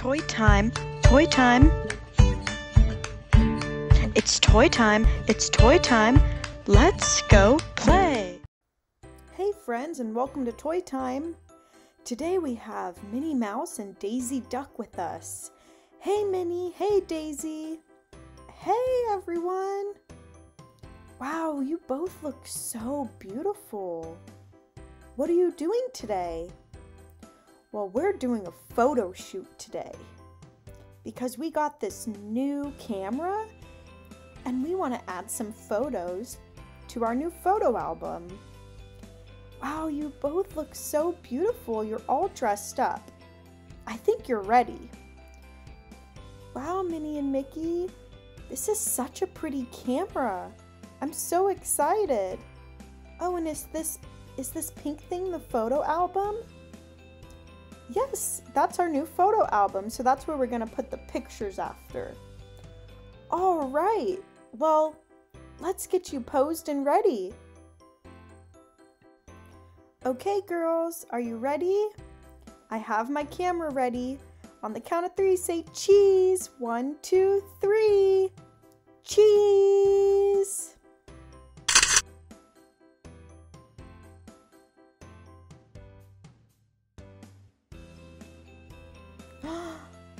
Toy time, toy time. It's toy time, it's toy time. Let's go play. Hey friends, and welcome to Toy Time. Today we have Minnie Mouse and Daisy Duck with us. Hey Minnie, hey Daisy. Hey everyone. Wow, you both look so beautiful. What are you doing today? Well, we're doing a photo shoot today because we got this new camera and we want to add some photos to our new photo album. Wow, you both look so beautiful. You're all dressed up. I think you're ready. Wow, Minnie and Mickey, this is such a pretty camera. I'm so excited. Oh, and is this pink thing the photo album? Yes, that's our new photo album, so that's where we're going to put the pictures after. All right, well, let's get you posed and ready. Okay, girls, are you ready? I have my camera ready. On the count of 3, say cheese. 1, 2, 3. Cheese!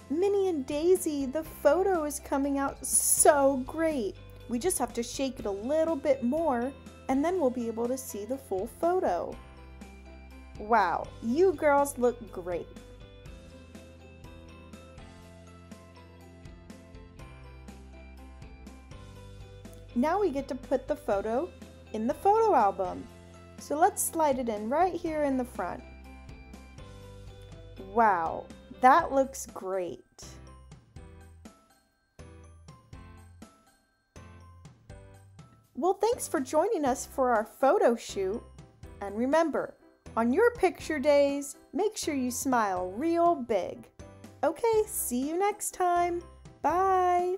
Minnie and Daisy, the photo is coming out so great. We just have to shake it a little bit more and then we'll be able to see the full photo. Wow, you girls look great. Now we get to put the photo in the photo album. So let's slide it in right here in the front. Wow, that looks great. Well, thanks for joining us for our photo shoot. And remember, on your picture days, make sure you smile real big. Okay, see you next time. Bye.